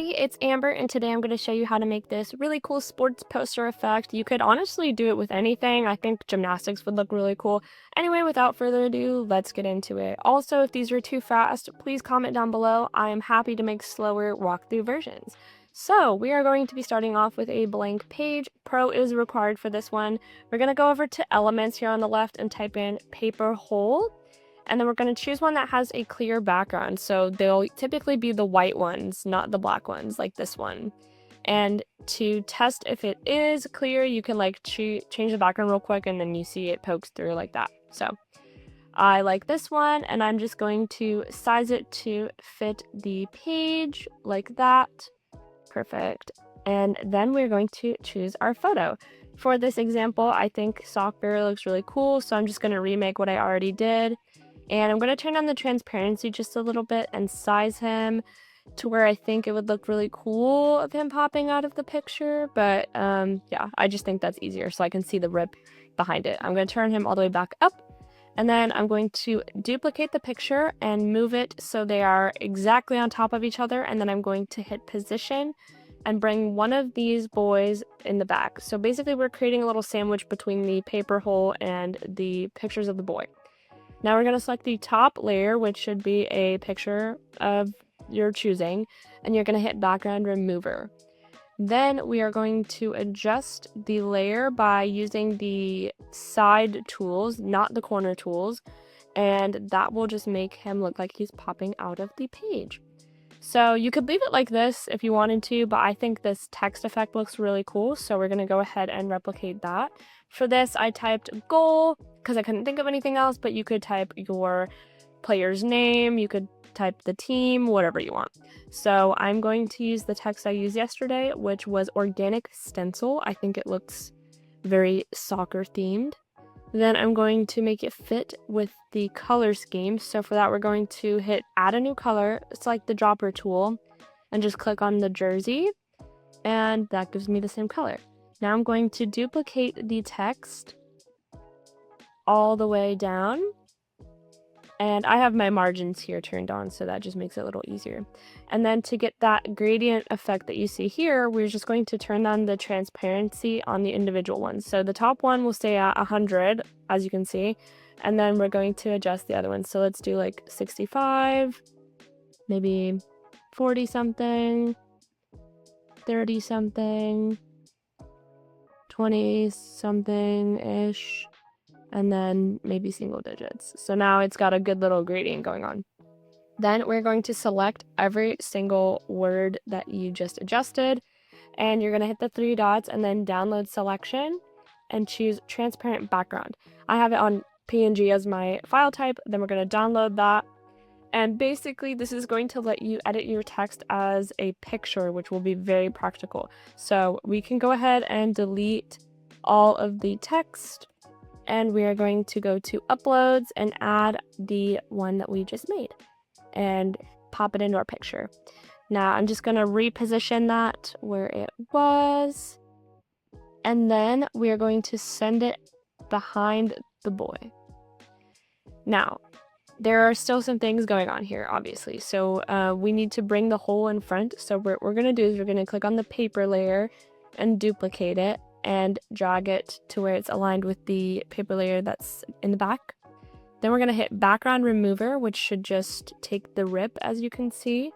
Hey, it's Amber, and today I'm going to show you how to make this really cool sports poster effect. You could honestly do it with anything. I think gymnastics would look really cool. Anyway, without further ado, let's get into it. Also, if these are too fast, please comment down below. I am happy to make slower walkthrough versions. So, we are going to be starting off with a blank page. Pro is required for this one. We're going to go over to elements here on the left and type in paper hole. And then we're going to choose one that has a clear background. So they'll typically be the white ones, not the black ones like this one. And to test if it is clear, you can like change the background real quick and then you see it pokes through like that. So I like this one, and I'm just going to size it to fit the page like that. Perfect. And then we're going to choose our photo. For this example, I think soccer looks really cool, so I'm just going to remake what I already did. And I'm going to turn on the transparency just a little bit and size him to where I think it would look really cool of him popping out of the picture. But yeah, I just think that's easier so I can see the rip behind it. I'm going to turn him all the way back up. And then I'm going to duplicate the picture and move it so they are exactly on top of each other. And then I'm going to hit position and bring one of these boys in the back. So basically we're creating a little sandwich between the paper hole and the pictures of the boy. Now we're going to select the top layer, which should be a picture of your choosing, and you're going to hit background remover. Then we are going to adjust the layer by using the side tools, not the corner tools, and that will just make him look like he's popping out of the page. So you could leave it like this if you wanted to, but I think this text effect looks really cool, so we're going to go ahead and replicate that. For this, I typed goal because I couldn't think of anything else, but you could type your player's name, you could type the team, whatever you want. So I'm going to use the text I used yesterday, which was organic stencil. I think it looks very soccer themed. Then I'm going to make it fit with the color scheme. So for that, we're going to hit add a new color. It's like the dropper tool, and just click on the jersey, and that gives me the same color. Now I'm going to duplicate the text all the way down, and I have my margins here turned on, so that just makes it a little easier. And then to get that gradient effect that you see here, we're just going to turn on the transparency on the individual ones. So the top one will stay at 100, as you can see, and then we're going to adjust the other ones. So let's do like 65, maybe 40 something, 30 something, 20 something ish, and then maybe single digits. So now it's got a good little gradient going on. Then we're going to select every single word that you just adjusted, and you're going to hit the 3 dots and then download selection and choose transparent background. I have it on PNG as my file type. Then we're going to download that. And basically this is going to let you edit your text as a picture, which will be very practical. So we can go ahead and delete all of the text, and we are going to go to uploads and add the one that we just made and pop it into our picture. Now I'm just going to reposition that where it was, and then we are going to send it behind the boy. Now there are still some things going on here, obviously. So we need to bring the hole in front. So what we're going to do is we're going to click on the paper layer and duplicate it and drag it to where it's aligned with the paper layer that's in the back. Then we're going to hit background remover, which should just take the rip, as you can see.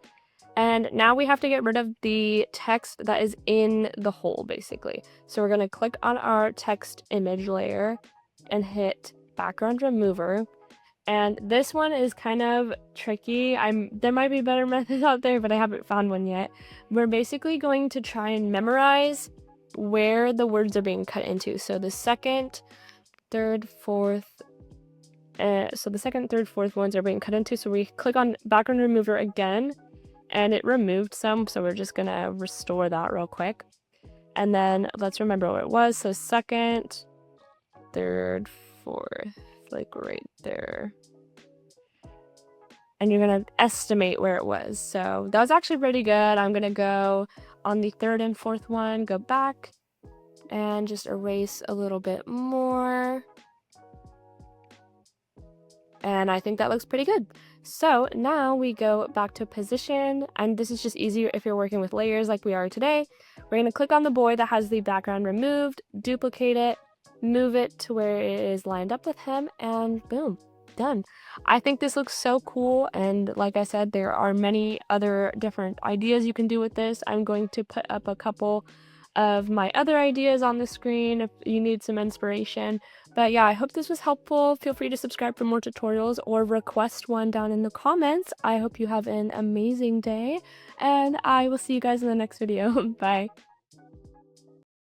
And now we have to get rid of the text that is in the hole, basically. So we're going to click on our text image layer and hit background remover. And this one is kind of tricky. There might be better methods out there, but I haven't found one yet. We're basically going to try and memorize where the words are being cut into. So the second, third, fourth ones are being cut into. So we click on background remover again, and it removed some. So we're just gonna restore that real quick. And then let's remember what it was. So second, third, fourth, like right there. And you're gonna estimate where it was. So that was actually pretty good. I'm gonna go on the third and fourth one, go back and just erase a little bit more. And I think that looks pretty good. So now we go back to position, and this is just easier if you're working with layers like we are today. We're going to click on the boy that has the background removed, duplicate it, move it to where it is lined up with him, and boom, done. I think this looks so cool, and like I said, there are many other different ideas you can do with this. I'm going to put up a couple of my other ideas on the screen if you need some inspiration. But yeah, I hope this was helpful. Feel free to subscribe for more tutorials or request one down in the comments. I hope you have an amazing day, and I will see you guys in the next video. Bye.